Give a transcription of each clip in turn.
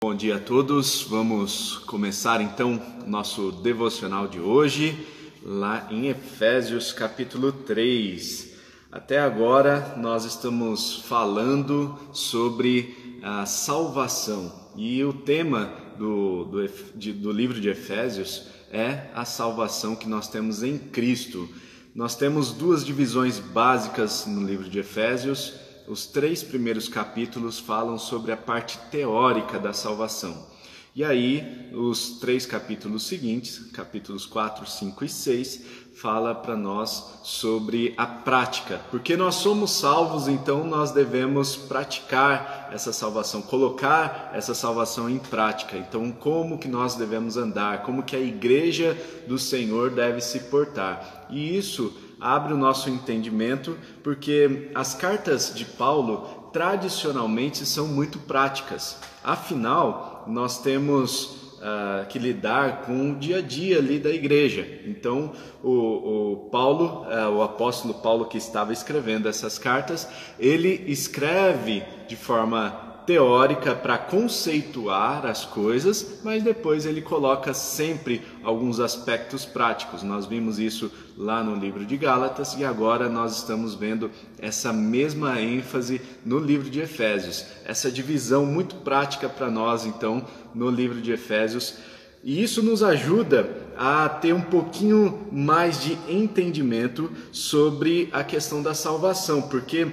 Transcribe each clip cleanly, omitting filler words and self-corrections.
Bom dia a todos, vamos começar então nosso devocional de hoje, lá em Efésios capítulo 3. Até agora nós estamos falando sobre a salvação e o tema do livro de Efésios é a salvação que nós temos em Cristo. Nós temos duas divisões básicas no livro de Efésios. Os 3 primeiros capítulos falam sobre a parte teórica da salvação. E aí, os 3 capítulos seguintes, capítulos 4, 5 e 6, fala para nós sobre a prática. Porque nós somos salvos, então nós devemos praticar essa salvação, colocar essa salvação em prática. Então, como que nós devemos andar? Como que a igreja do Senhor deve se portar? E isso abre o nosso entendimento, porque as cartas de Paulo tradicionalmente são muito práticas. Afinal, nós temos que lidar com o dia a dia ali da igreja. Então, o apóstolo Paulo, que estava escrevendo essas cartas, ele escreve de forma teórica para conceituar as coisas, mas depois ele coloca sempre alguns aspectos práticos. Nós vimos isso lá no livro de Gálatas e agora nós estamos vendo essa mesma ênfase no livro de Efésios, essa divisão muito prática para nós então no livro de Efésios. E isso nos ajuda a ter um pouquinho mais de entendimento sobre a questão da salvação, porque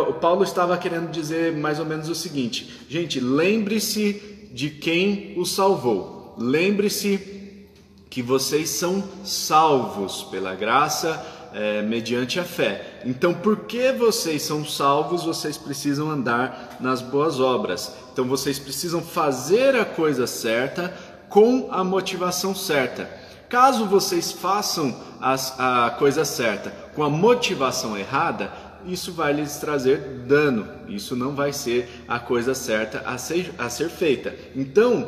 o Paulo estava querendo dizer mais ou menos o seguinte: gente, lembre-se de quem o salvou, lembre-se que vocês são salvos pela graça, mediante a fé. Então, porque vocês são salvos, vocês precisam andar nas boas obras. Então, vocês precisam fazer a coisa certa com a motivação certa. Caso vocês façam a coisa certa com a motivação errada, isso vai lhes trazer dano, isso não vai ser a coisa certa a ser feita. Então,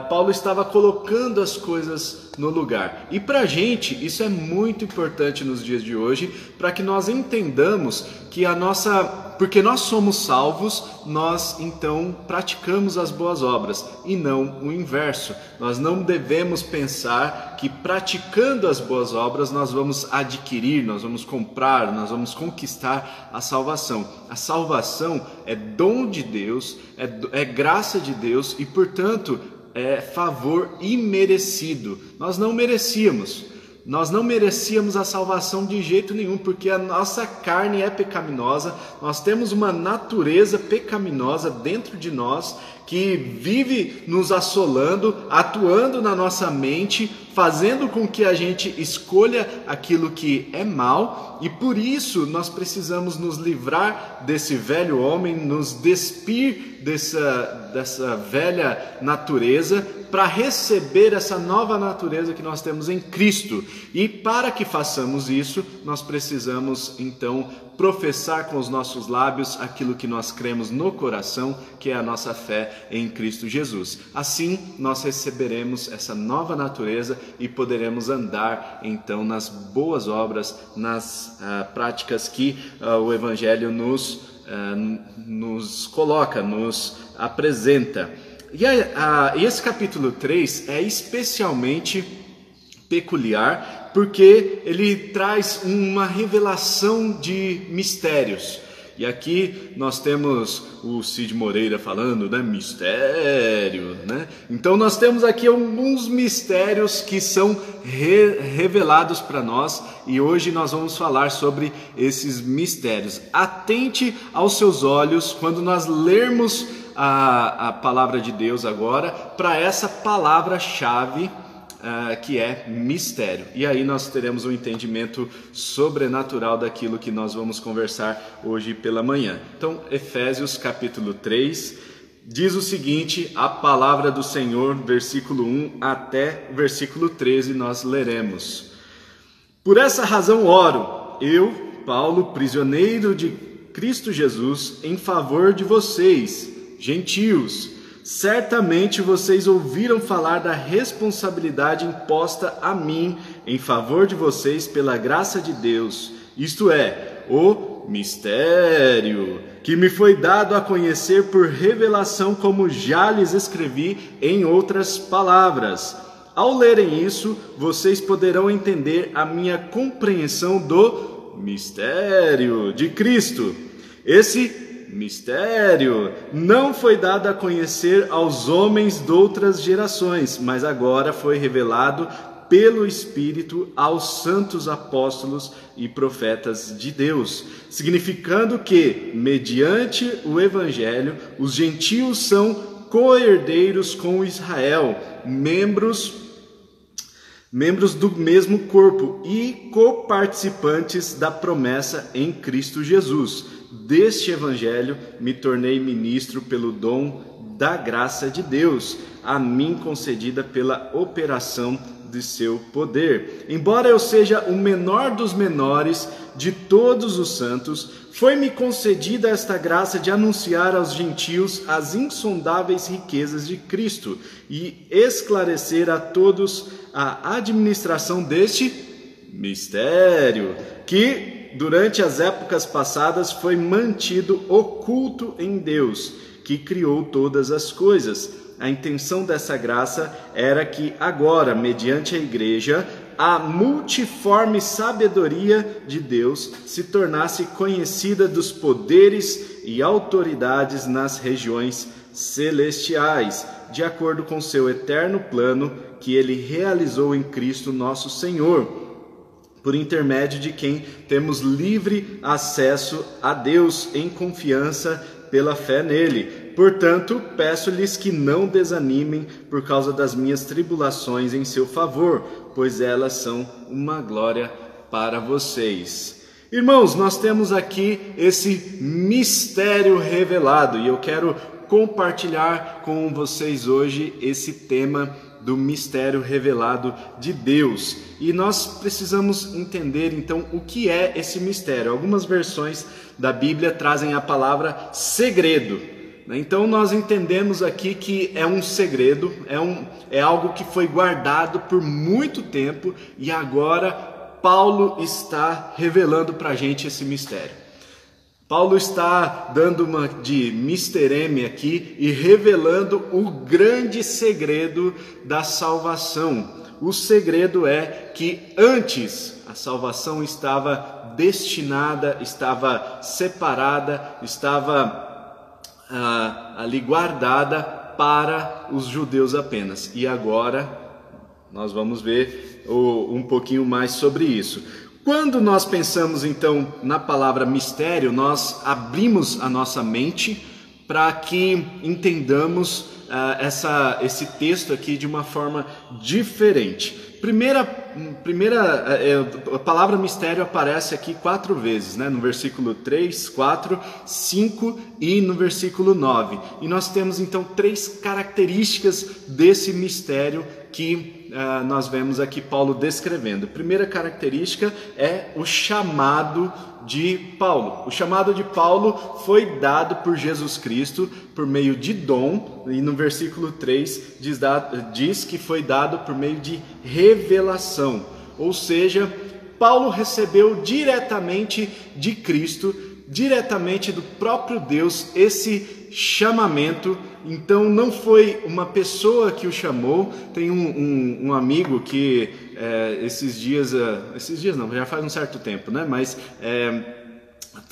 Paulo estava colocando as coisas no lugar. E para a gente, isso é muito importante nos dias de hoje, para que nós entendamos que porque nós somos salvos, nós então praticamos as boas obras e não o inverso. Nós não devemos pensar que praticando as boas obras nós vamos adquirir, nós vamos comprar, nós vamos conquistar a salvação. A salvação é dom de Deus, é graça de Deus e, portanto, é favor imerecido. Nós não merecíamos a salvação de jeito nenhum, porque a nossa carne é pecaminosa, nós temos uma natureza pecaminosa dentro de nós que vive nos assolando, atuando na nossa mente, fazendo com que a gente escolha aquilo que é mal, e por isso nós precisamos nos livrar desse velho homem, nos despir dessa velha natureza, para receber essa nova natureza que nós temos em Cristo. E para que façamos isso, nós precisamos então professar com os nossos lábios aquilo que nós cremos no coração, que é a nossa fé em Cristo Jesus. Assim, nós receberemos essa nova natureza e poderemos andar então nas boas obras, nas práticas que o Evangelho nos coloca, nos apresenta. E esse capítulo 3 é especialmente peculiar porque ele traz uma revelação de mistérios. E aqui nós temos o Cid Moreira falando, né? Mistério, né? Então nós temos aqui alguns mistérios que são revelados para nós e hoje nós vamos falar sobre esses mistérios. Atente aos seus olhos quando nós lermos a palavra de Deus agora para essa palavra-chave que é mistério. E aí nós teremos um entendimento sobrenatural daquilo que nós vamos conversar hoje pela manhã. Então, Efésios capítulo 3 diz o seguinte: a palavra do Senhor, versículo 1 até versículo 13, nós leremos. Por essa razão oro, eu, Paulo, prisioneiro de Cristo Jesus, em favor de vocês, gentios. Certamente vocês ouviram falar da responsabilidade imposta a mim em favor de vocês pela graça de Deus, isto é, o mistério que me foi dado a conhecer por revelação, como já lhes escrevi em outras palavras. Ao lerem isso, vocês poderão entender a minha compreensão do mistério de Cristo. Esse mistério não foi dado a conhecer aos homens de outras gerações, mas agora foi revelado pelo Espírito aos santos apóstolos e profetas de Deus, significando que, mediante o Evangelho, os gentios são co-herdeiros com Israel, membros do mesmo corpo e coparticipantes da promessa em Cristo Jesus. Deste Evangelho me tornei ministro pelo dom da graça de Deus, a mim concedida pela operação de seu poder. Embora eu seja o menor dos menores de todos os santos, foi-me concedida esta graça de anunciar aos gentios as insondáveis riquezas de Cristo e esclarecer a todos a administração deste mistério, que durante as épocas passadas foi mantido oculto em Deus, que criou todas as coisas. A intenção dessa graça era que agora, mediante a igreja, a multiforme sabedoria de Deus se tornasse conhecida dos poderes e autoridades nas regiões celestiais, de acordo com seu eterno plano que ele realizou em Cristo nosso Senhor, por intermédio de quem temos livre acesso a Deus em confiança pela fé nele. Portanto, peço-lhes que não desanimem por causa das minhas tribulações em seu favor, pois elas são uma glória para vocês. Irmãos, nós temos aqui esse mistério revelado e eu quero compartilhar com vocês hoje esse tema do mistério revelado de Deus. E nós precisamos entender então o que é esse mistério. Algumas versões da Bíblia trazem a palavra segredo. Então nós entendemos aqui que é um segredo, é algo que foi guardado por muito tempo e agora Paulo está revelando para a gente esse mistério. Paulo está dando uma de Mr. M aqui e revelando o grande segredo da salvação. O segredo é que antes a salvação estava destinada, estava separada, estava ali guardada para os judeus apenas. E agora nós vamos ver um pouquinho mais sobre isso. Quando nós pensamos então na palavra mistério, nós abrimos a nossa mente para que entendamos esse texto aqui de uma forma diferente. A palavra mistério aparece aqui 4 vezes, né? No versículo 3, 4, 5 e no versículo 9. E nós temos então 3 características desse mistério que nós vemos aqui Paulo descrevendo. A primeira característica é o chamado de Paulo. O chamado de Paulo foi dado por Jesus Cristo por meio de dom, e no versículo 3 diz que foi dado por meio de revelação. Ou seja, Paulo recebeu diretamente de Cristo, diretamente do próprio Deus, esse chamamento. Então não foi uma pessoa que o chamou. Tem um amigo que esses dias não, já faz um certo tempo, né? Mas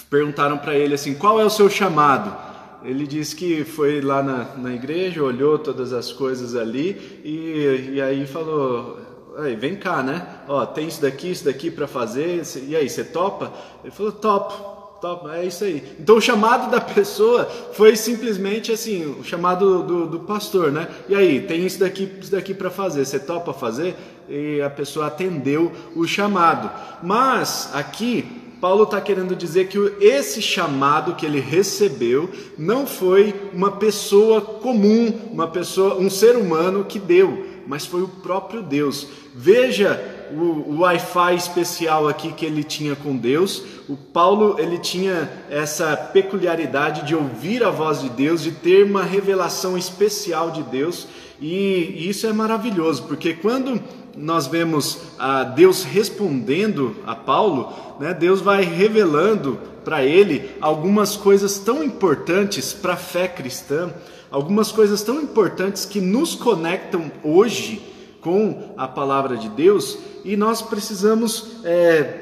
perguntaram para ele assim, qual é o seu chamado? Ele disse que foi lá na igreja, olhou todas as coisas ali e aí falou, vem cá, né? Ó, tem isso daqui para fazer, e aí, você topa? Ele falou, topo. É isso aí. Então o chamado da pessoa foi simplesmente assim, o chamado do pastor, né? E aí, tem isso daqui para fazer, você topa fazer? E a pessoa atendeu o chamado. Mas aqui Paulo está querendo dizer que esse chamado que ele recebeu não foi uma pessoa comum, um ser humano que deu, mas foi o próprio Deus. Veja o Wi-Fi especial aqui que ele tinha com Deus. O Paulo, ele tinha essa peculiaridade de ouvir a voz de Deus, de ter uma revelação especial de Deus, e isso é maravilhoso, porque quando nós vemos Deus respondendo a Paulo, né, Deus vai revelando para ele algumas coisas tão importantes para a fé cristã, algumas coisas tão importantes que nos conectam hoje com a palavra de Deus, e nós precisamos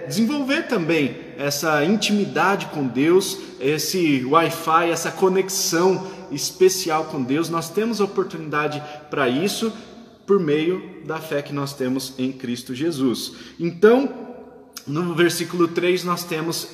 desenvolver também essa intimidade com Deus, esse Wi-Fi, essa conexão especial com Deus. Nós temos oportunidade para isso por meio da fé que nós temos em Cristo Jesus. Então, no versículo 3 nós temos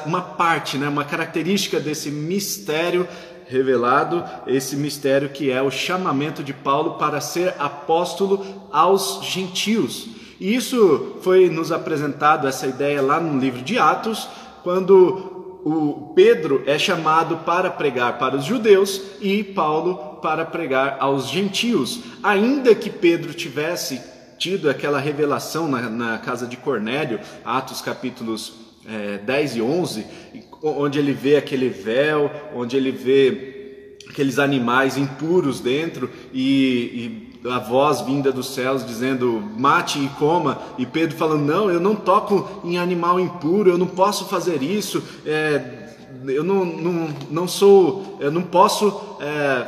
uma parte, uma característica desse mistério revelado, esse mistério que é o chamamento de Paulo para ser apóstolo aos gentios. E isso foi nos apresentado, essa ideia, lá no livro de Atos, quando o Pedro é chamado para pregar para os judeus e Paulo para pregar aos gentios. Ainda que Pedro tivesse tido aquela revelação na casa de Cornélio, Atos capítulos 10 e 11, onde ele vê aquele véu, onde ele vê aqueles animais impuros dentro e a voz vinda dos céus dizendo mate e coma, e Pedro falando, não, eu não toco em animal impuro, eu não posso fazer isso, eu não posso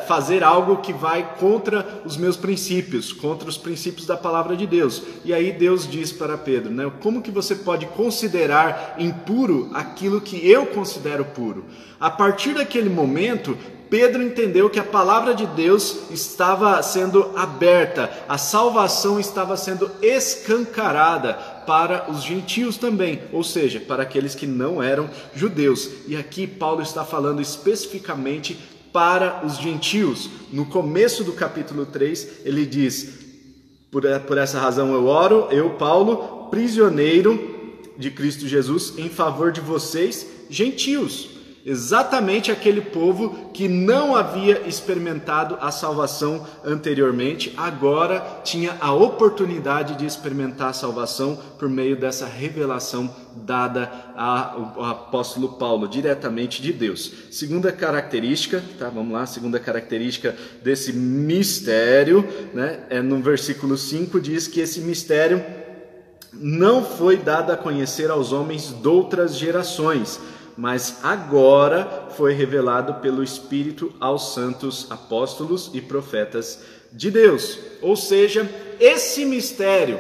fazer algo que vai contra os meus princípios, contra os princípios da palavra de Deus. E aí Deus diz para Pedro, como que você pode considerar impuro aquilo que eu considero puro? A partir daquele momento, Pedro entendeu que a palavra de Deus estava sendo aberta, a salvação estava sendo escancarada para os gentios também, ou seja, para aqueles que não eram judeus. E aqui Paulo está falando especificamente para os gentios. No começo do capítulo 3, ele diz, por essa razão eu oro, eu, Paulo, prisioneiro de Cristo Jesus, em favor de vocês, gentios. Exatamente aquele povo que não havia experimentado a salvação anteriormente, agora tinha a oportunidade de experimentar a salvação por meio dessa revelação dada ao apóstolo Paulo, diretamente de Deus. Segunda característica, vamos lá, segunda característica desse mistério, no versículo 5 diz que esse mistério não foi dado a conhecer aos homens de outras gerações, mas agora foi revelado pelo Espírito aos santos apóstolos e profetas de Deus. Ou seja, esse mistério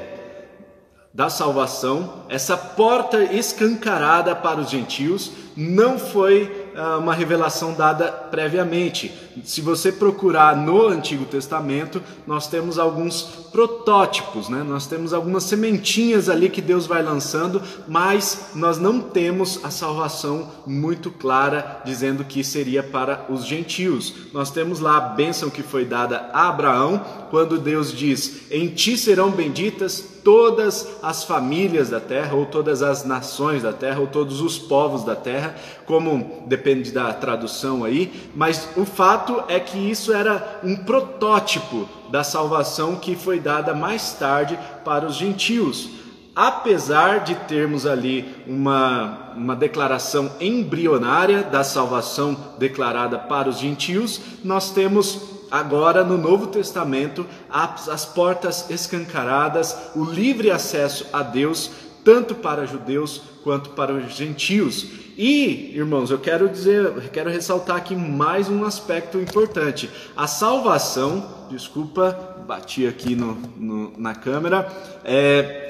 da salvação, essa porta escancarada para os gentios, não foi uma revelação dada previamente. Se você procurar no Antigo Testamento, nós temos alguns protótipos, nós temos algumas sementinhas ali que Deus vai lançando, mas nós não temos a salvação muito clara, dizendo que seria para os gentios. Nós temos lá a bênção que foi dada a Abraão, quando Deus diz, em ti serão benditas todas as famílias da terra, ou todas as nações da terra, ou todos os povos da terra, como depende da tradução aí, mas o fato é que isso era um protótipo da salvação que foi dada mais tarde para os gentios. Apesar de termos ali uma declaração embrionária da salvação declarada para os gentios, nós temos agora no Novo Testamento as portas escancaradas, o livre acesso a Deus, tanto para judeus quanto para os gentios. E, irmãos, eu quero ressaltar aqui mais um aspecto importante. A salvação, desculpa, bati aqui na câmera,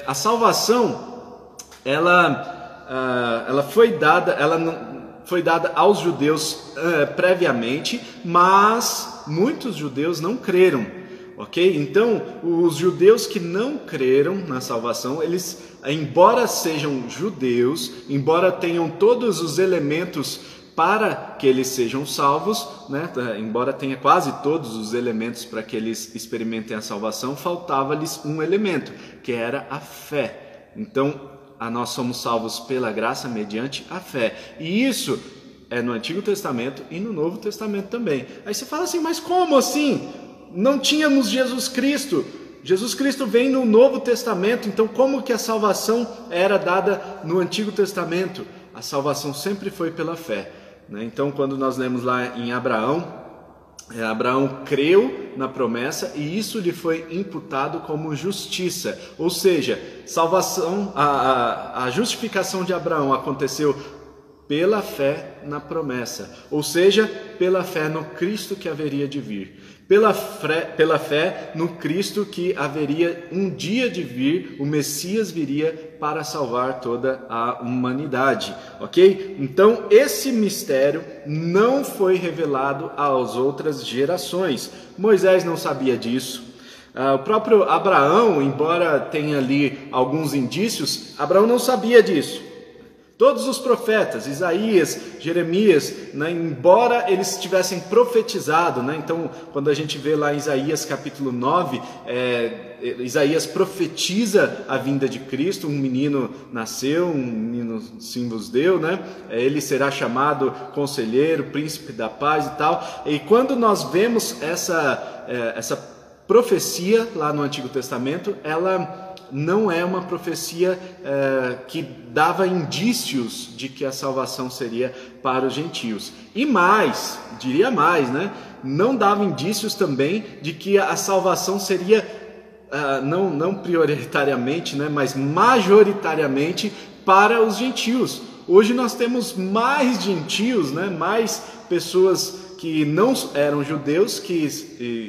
a salvação, ela foi dada aos judeus previamente, mas muitos judeus não creram, ok? Então, os judeus que não creram na salvação, eles, embora sejam judeus, embora tenham todos os elementos para que eles sejam salvos, embora tenha quase todos os elementos para que eles experimentem a salvação, faltava-lhes um elemento, que era a fé. Então, nós somos salvos pela graça mediante a fé. E isso é no Antigo Testamento e no Novo Testamento também. Aí você fala assim, mas como assim? Não tínhamos Jesus Cristo. Jesus Cristo vem no Novo Testamento, então como que a salvação era dada no Antigo Testamento? A salvação sempre foi pela fé. Então, quando nós lemos lá em Abraão, Abraão creu na promessa e isso lhe foi imputado como justiça. Ou seja, salvação, a justificação de Abraão aconteceu pela fé na promessa, ou seja, pela fé no Cristo que haveria de vir. Pela fé no Cristo que haveria um dia de vir, o Messias viria para salvar toda a humanidade, ok? Então, esse mistério não foi revelado às outras gerações. Moisés não sabia disso. O próprio Abraão, embora tenha ali alguns indícios, Abraão não sabia disso. Todos os profetas, Isaías, Jeremias, né, embora eles tivessem profetizado, né, então quando a gente vê lá em Isaías capítulo 9, Isaías profetiza a vinda de Cristo, um menino nasceu, um menino sim vos deu, né, ele será chamado conselheiro, príncipe da paz e tal, e quando nós vemos essa profecia lá no Antigo Testamento, ela não é uma profecia que dava indícios de que a salvação seria para os gentios. E mais, diria mais, né? Não dava indícios também de que a salvação seria, não prioritariamente, né? Mas majoritariamente para os gentios. Hoje nós temos mais gentios, né? Mais pessoas que não eram judeus, que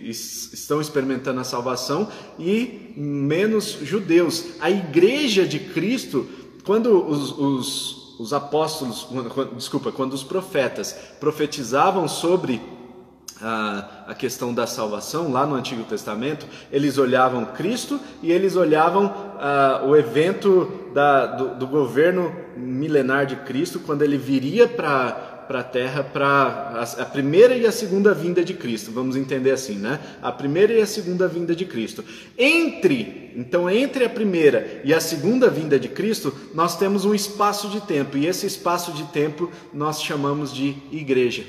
estão experimentando a salvação, e menos judeus. A igreja de Cristo, quando os apóstolos, quando os profetas profetizavam sobre a questão da salvação, lá no Antigo Testamento, eles olhavam Cristo e eles olhavam o evento do governo milenar de Cristo, quando ele viria para a terra, para a primeira e a segunda vinda de Cristo, vamos entender assim, né? A primeira e a segunda vinda de Cristo. Então, entre a primeira e a segunda vinda de Cristo, nós temos um espaço de tempo, e esse espaço de tempo nós chamamos de igreja.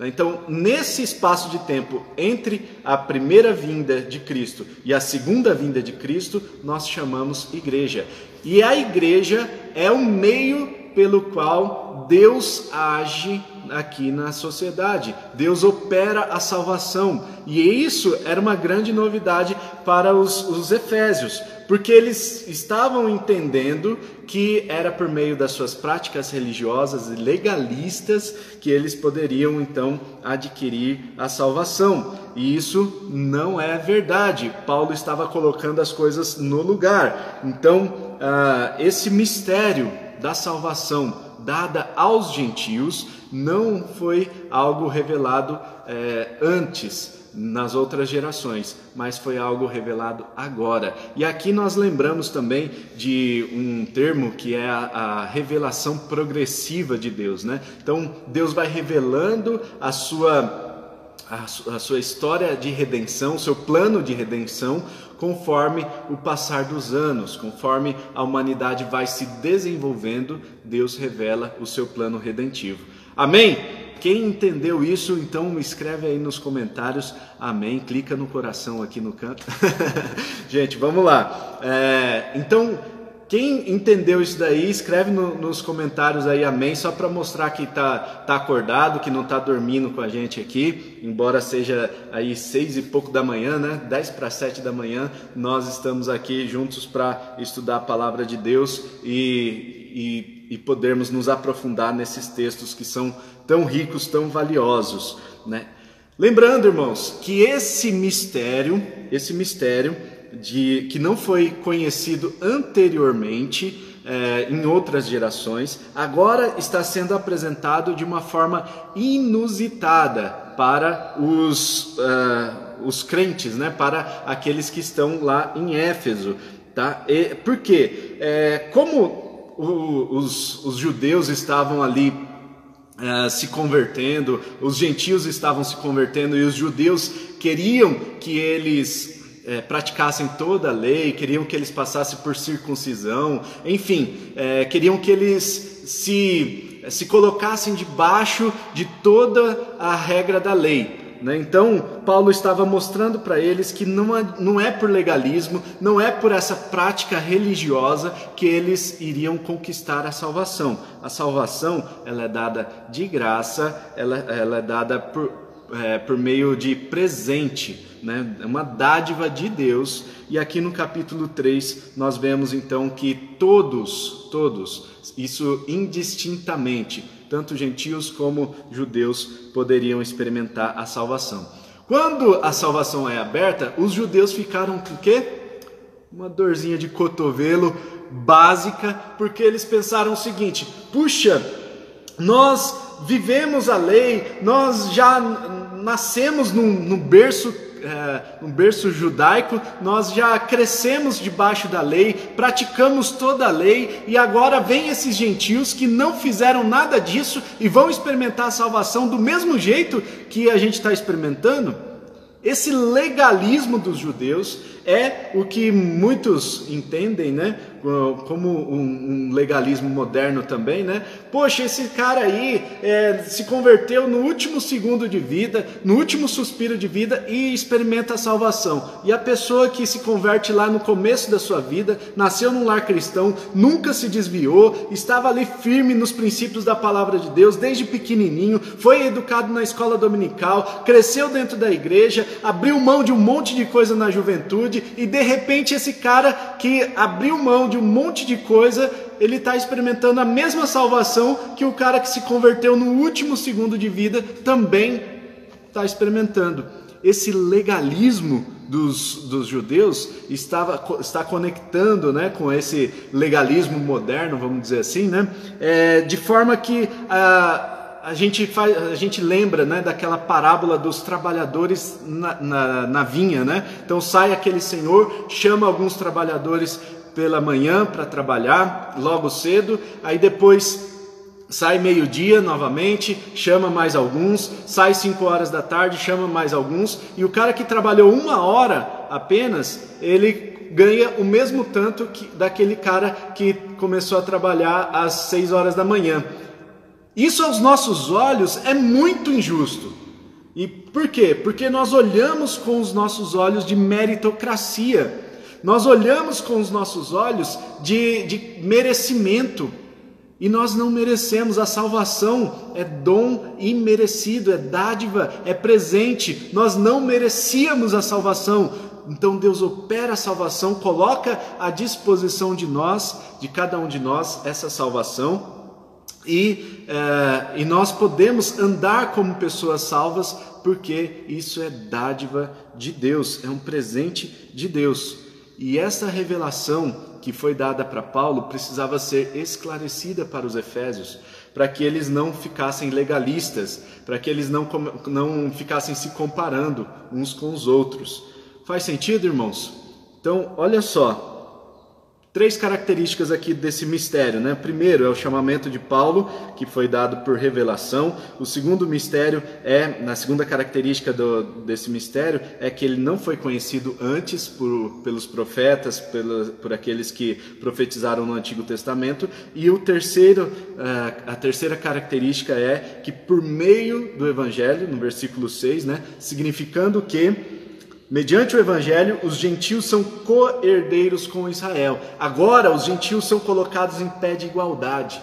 Então, nesse espaço de tempo entre a primeira vinda de Cristo e a segunda vinda de Cristo, nós chamamos igreja. E a igreja é o meio pelo qual Deus age aqui na sociedade. Deus opera a salvação. E isso era uma grande novidade para os efésios, porque eles estavam entendendo que era por meio das suas práticas religiosas e legalistas que eles poderiam então adquirir a salvação. E isso não é verdade. Paulo estava colocando as coisas no lugar. Então, esse mistério da salvação dada aos gentios não foi algo revelado antes, nas outras gerações, mas foi algo revelado agora. E aqui nós lembramos também de um termo que é a revelação progressiva de Deus, né? Então Deus vai revelando a sua história de redenção, o seu plano de redenção, conforme o passar dos anos, conforme a humanidade vai se desenvolvendo, Deus revela o seu plano redentivo. Amém? Quem entendeu isso, então escreve aí nos comentários, amém, clica no coração aqui no canto. Gente, vamos lá. Então, quem entendeu isso daí, escreve nos comentários aí, amém, só para mostrar que tá acordado, que não tá dormindo com a gente aqui, embora seja aí 6 e pouco da manhã, né? 10 para 7 da manhã, nós estamos aqui juntos para estudar a palavra de Deus e podermos nos aprofundar nesses textos que são tão ricos, tão valiosos, né? Lembrando, irmãos, que esse mistério que não foi conhecido anteriormente em outras gerações, agora está sendo apresentado de uma forma inusitada para os crentes, né? Para aqueles que estão lá em Éfeso, tá? Por quê? Como os judeus estavam ali se convertendo, os gentios estavam se convertendo e os judeus queriam que eles praticassem toda a lei, queriam que eles passassem por circuncisão, enfim, queriam que eles se colocassem debaixo de toda a regra da lei, né? Então Paulo estava mostrando para eles que não é por legalismo, não é por essa prática religiosa que eles iriam conquistar a salvação. A salvação, ela é dada de graça, ela é dada por meio de presente, né? É uma dádiva de Deus. E aqui no capítulo 3 nós vemos então que todos, isso indistintamente, tanto gentios como judeus poderiam experimentar a salvação. Quando a salvação é aberta, os judeus ficaram com o quê? Uma dorzinha de cotovelo básica, porque eles pensaram o seguinte: puxa, nós vivemos a lei, nós já nascemos num berço judaico, nós já crescemos debaixo da lei, praticamos toda a lei, e agora vem esses gentios que não fizeram nada disso e vão experimentar a salvação do mesmo jeito que a gente está experimentando. Esse legalismo dos judeus é o que muitos entendem, né, como um legalismo moderno também, né? Poxa, esse cara aí se converteu no último segundo de vida, no último suspiro de vida e experimenta a salvação. E a pessoa que se converte lá no começo da sua vida, nasceu num lar cristão, nunca se desviou, estava ali firme nos princípios da palavra de Deus, desde pequenininho, foi educado na escola dominical, cresceu dentro da igreja, abriu mão de um monte de coisa na juventude, e de repente esse cara que abriu mão de um monte de coisa, ele está experimentando a mesma salvação que o cara que se converteu no último segundo de vida também está experimentando. Esse legalismo dos judeus está conectando, né, com esse legalismo moderno, vamos dizer assim, né, de forma que a gente lembra, né, daquela parábola dos trabalhadores na vinha, né? Então sai aquele senhor, chama alguns trabalhadores pela manhã para trabalhar logo cedo, aí depois sai meio-dia novamente, chama mais alguns, sai 5 horas da tarde, chama mais alguns, e o cara que trabalhou 1 hora apenas, ele ganha o mesmo tanto daquele cara que começou a trabalhar às 6 horas da manhã. Isso aos nossos olhos é muito injusto. E por quê? Porque nós olhamos com os nossos olhos de meritocracia. Nós olhamos com os nossos olhos de merecimento. E nós não merecemos. A salvação é dom imerecido, é dádiva, é presente. Nós não merecíamos a salvação. Então Deus opera a salvação, coloca à disposição de nós, de cada um de nós, essa salvação. E nós podemos andar como pessoas salvas, porque isso é dádiva de Deus, é um presente de Deus. E essa revelação que foi dada para Paulo precisava ser esclarecida para os efésios, para que eles não ficassem legalistas, para que eles não ficassem se comparando uns com os outros. Faz sentido, irmãos? Então, olha só. 3 características aqui desse mistério, né? Primeiro é o chamamento de Paulo, que foi dado por revelação. O segundo mistério na segunda característica desse mistério é que ele não foi conhecido antes pelos profetas, por aqueles que profetizaram no Antigo Testamento. E a terceira característica é que por meio do Evangelho, no versículo 6, né? Significando que mediante o Evangelho, os gentios são co-herdeiros com Israel. Agora, os gentios são colocados em pé de igualdade.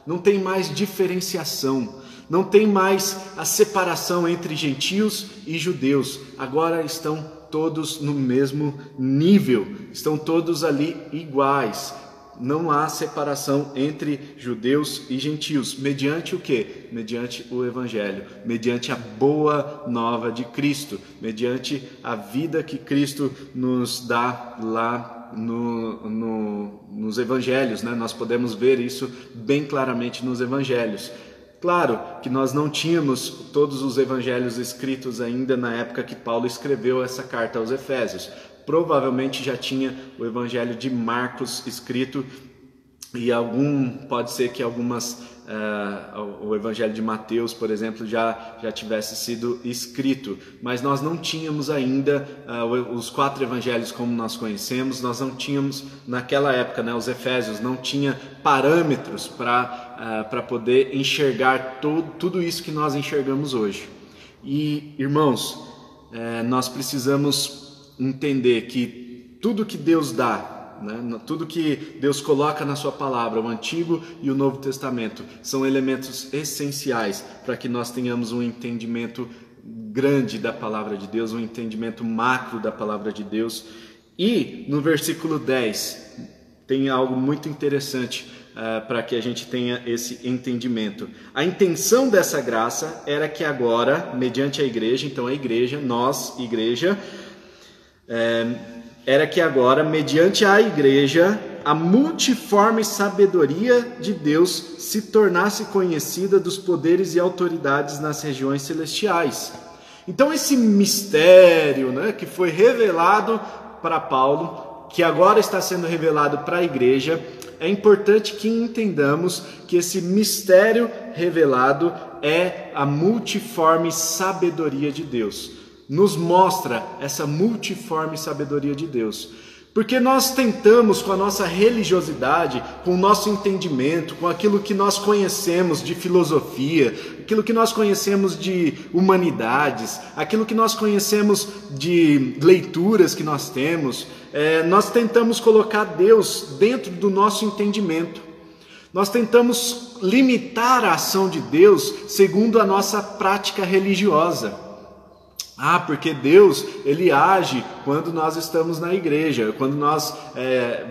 Não tem mais diferenciação. Não tem mais a separação entre gentios e judeus. Agora estão todos no mesmo nível. Estão todos ali iguais. Não há separação entre judeus e gentios. Mediante o quê? Mediante o Evangelho. Mediante a boa nova de Cristo. Mediante a vida que Cristo nos dá lá nos Evangelhos, né? Nós podemos ver isso bem claramente nos Evangelhos. Claro que nós não tínhamos todos os Evangelhos escritos ainda na época que Paulo escreveu essa carta aos Efésios. Provavelmente já tinha o Evangelho de Marcos escrito e pode ser que o Evangelho de Mateus, por exemplo, já tivesse sido escrito, mas nós não tínhamos ainda os 4 Evangelhos como nós conhecemos. Nós não tínhamos naquela época, né, os Efésios não tinha parâmetros para poder enxergar tudo isso que nós enxergamos hoje. E, irmãos, nós precisamos entender que tudo que Deus dá, né, tudo que Deus coloca na sua palavra, o Antigo e o Novo Testamento, são elementos essenciais para que nós tenhamos um entendimento grande da palavra de Deus, um entendimento macro da palavra de Deus. E no versículo 10 tem algo muito interessante para que a gente tenha esse entendimento. A intenção dessa graça era que agora, mediante a igreja, então a igreja, nós, igreja, era que agora, mediante a igreja, a multiforme sabedoria de Deus se tornasse conhecida dos poderes e autoridades nas regiões celestiais. Então esse mistério, né, que foi revelado para Paulo, que agora está sendo revelado para a igreja, é importante que entendamos que esse mistério revelado é a multiforme sabedoria de Deus. Nos mostra essa multiforme sabedoria de Deus. Porque nós tentamos, com a nossa religiosidade, com o nosso entendimento, com aquilo que nós conhecemos de filosofia, aquilo que nós conhecemos de humanidades, aquilo que nós conhecemos de leituras que nós temos, nós tentamos colocar Deus dentro do nosso entendimento. Nós tentamos limitar a ação de Deus segundo a nossa prática religiosa. Porque Deus, Ele age quando nós estamos na igreja, quando nós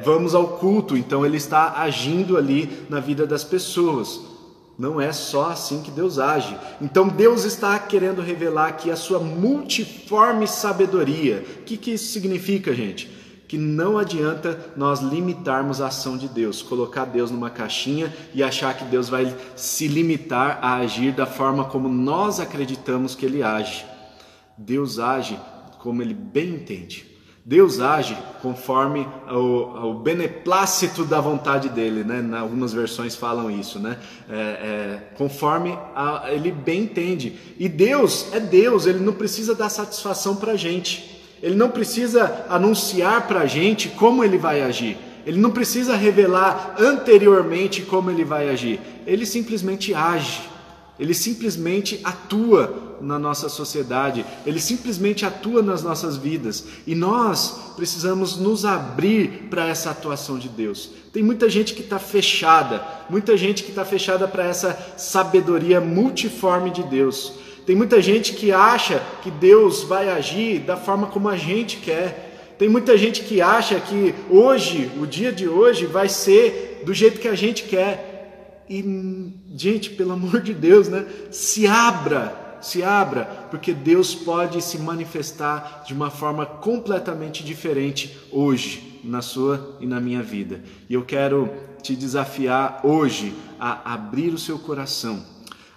vamos ao culto, então Ele está agindo ali na vida das pessoas. Não é só assim que Deus age. Então Deus está querendo revelar aqui a sua multiforme sabedoria. O que isso significa, gente? Que não adianta nós limitarmos a ação de Deus, colocar Deus numa caixinha e achar que Deus vai se limitar a agir da forma como nós acreditamos que Ele age. Deus age como Ele bem entende. Deus age conforme o beneplácito da vontade dEle, né? Em algumas versões falam isso, né? Conforme Ele bem entende. E Deus é Deus, Ele não precisa dar satisfação para a gente. Ele não precisa anunciar para a gente como Ele vai agir. Ele não precisa revelar anteriormente como Ele vai agir. Ele simplesmente age. Ele simplesmente atua na nossa sociedade, Ele simplesmente atua nas nossas vidas e nós precisamos nos abrir para essa atuação de Deus. Tem muita gente que está fechada, para essa sabedoria multiforme de Deus. Tem muita gente que acha que Deus vai agir da forma como a gente quer. Tem muita gente que acha que hoje, o dia de hoje, vai ser do jeito que a gente quer. E, gente, pelo amor de Deus, né? Se abra, porque Deus pode se manifestar de uma forma completamente diferente hoje, na sua e na minha vida. E eu quero te desafiar hoje a abrir o seu coração,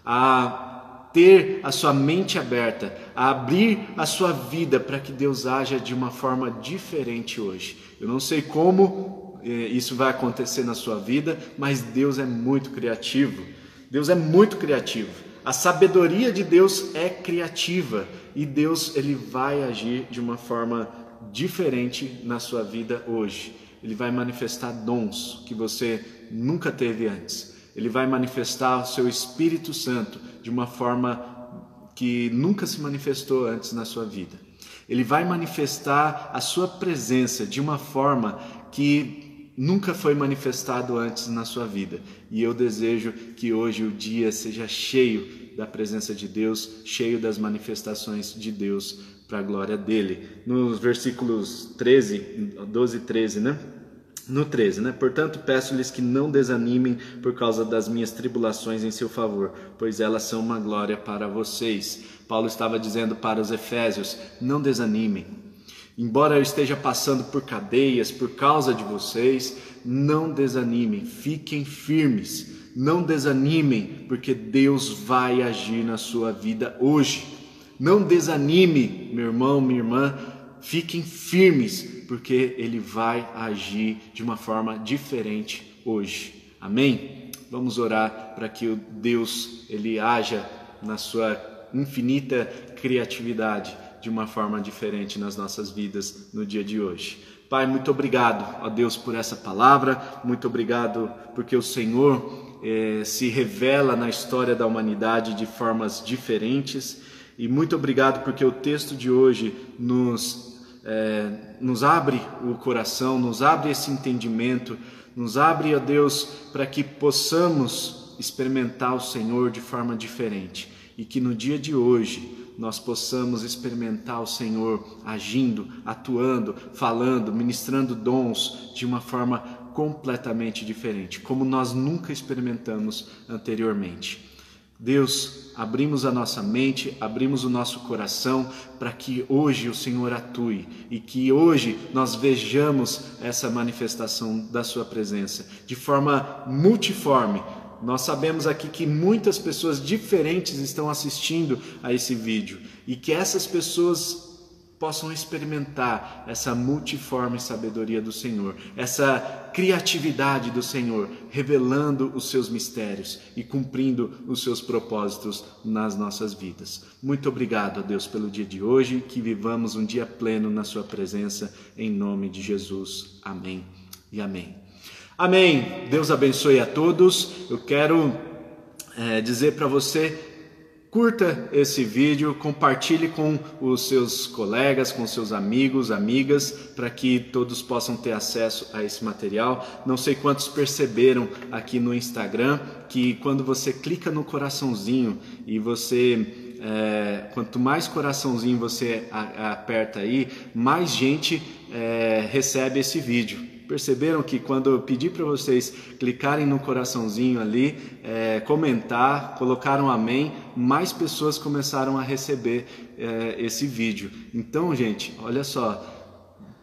a ter a sua mente aberta, a abrir a sua vida para que Deus haja de uma forma diferente hoje. Eu não sei como isso vai acontecer na sua vida, mas Deus é muito criativo. Deus é muito criativo. A sabedoria de Deus é criativa e Deus, Ele vai agir de uma forma diferente na sua vida hoje. Ele vai manifestar dons que você nunca teve antes. Ele vai manifestar o seu Espírito Santo de uma forma que nunca se manifestou antes na sua vida. Ele vai manifestar a sua presença de uma forma que nunca foi manifestado antes na sua vida. E eu desejo que hoje o dia seja cheio da presença de Deus, cheio das manifestações de Deus para a glória dele. Nos versículos 12 e 13, né? No 13, né? Portanto, peço-lhes que não desanimem por causa das minhas tribulações em seu favor, pois elas são uma glória para vocês. Paulo estava dizendo para os efésios, não desanimem. Embora eu esteja passando por cadeias por causa de vocês, não desanimem, fiquem firmes, não desanimem, porque Deus vai agir na sua vida hoje. Não desanime, meu irmão, minha irmã, fiquem firmes, porque Ele vai agir de uma forma diferente hoje. Amém? Vamos orar para que o Deus, Ele haja na sua infinita criatividade, de uma forma diferente nas nossas vidas no dia de hoje. Pai, muito obrigado, ó Deus, por essa palavra, muito obrigado porque o Senhor se revela na história da humanidade de formas diferentes e muito obrigado porque o texto de hoje nos abre o coração, nos abre esse entendimento, nos abre, ó Deus, para que possamos experimentar o Senhor de forma diferente e que no dia de hoje nós possamos experimentar o Senhor agindo, atuando, falando, ministrando dons de uma forma completamente diferente, como nós nunca experimentamos anteriormente. Deus, abrimos a nossa mente, abrimos o nosso coração para que hoje o Senhor atue e que hoje nós vejamos essa manifestação da sua presença de forma multiforme. Nós sabemos aqui que muitas pessoas diferentes estão assistindo a esse vídeo e que essas pessoas possam experimentar essa multiforme sabedoria do Senhor, essa criatividade do Senhor, revelando os seus mistérios e cumprindo os seus propósitos nas nossas vidas. Muito obrigado a Deus pelo dia de hoje, que vivamos um dia pleno na sua presença, em nome de Jesus. Amém e amém. Amém. Deus abençoe a todos. Eu quero dizer para você: curta esse vídeo, compartilhe com os seus colegas, com seus amigos, amigas, para que todos possam ter acesso a esse material. Não sei quantos perceberam aqui no Instagram que quando você clica no coraçãozinho e você... quanto mais coraçãozinho você aperta aí, mais gente recebe esse vídeo. Perceberam que quando eu pedi para vocês clicarem no coraçãozinho ali, comentar, colocaram amém, mais pessoas começaram a receber esse vídeo. Então, gente, olha só,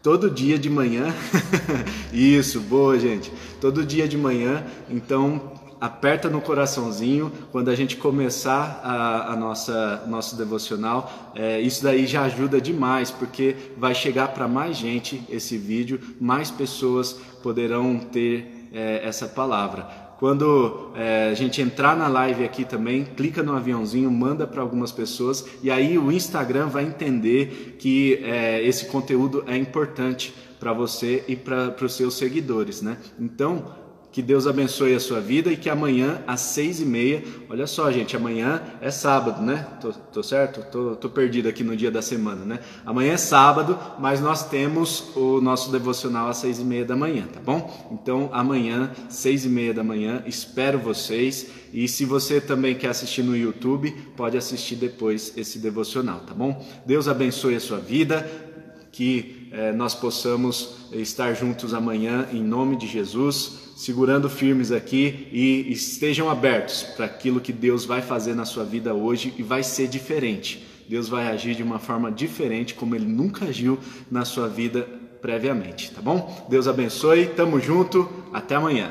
todo dia de manhã, isso, boa gente, todo dia de manhã, então aperta no coraçãozinho quando a gente começar nosso devocional. Isso daí já ajuda demais, porque vai chegar para mais gente esse vídeo, mais pessoas poderão ter essa palavra. Quando a gente entrar na live aqui também, clica no aviãozinho, manda para algumas pessoas e aí o Instagram vai entender que esse conteúdo é importante para você e para os seus seguidores, né? Então, que Deus abençoe a sua vida e que amanhã às 6h30, olha só gente, amanhã é sábado, né? Tô certo? Tô perdido aqui no dia da semana, né? Amanhã é sábado, mas nós temos o nosso devocional às 6h30 da manhã, tá bom? Então amanhã, 6h30 da manhã, espero vocês. E se você também quer assistir no YouTube, pode assistir depois esse devocional, tá bom? Deus abençoe a sua vida, que nós possamos estar juntos amanhã em nome de Jesus, segurando firmes aqui e estejam abertos para aquilo que Deus vai fazer na sua vida hoje e vai ser diferente. Deus vai agir de uma forma diferente como Ele nunca agiu na sua vida previamente, tá bom? Deus abençoe, tamo junto, até amanhã.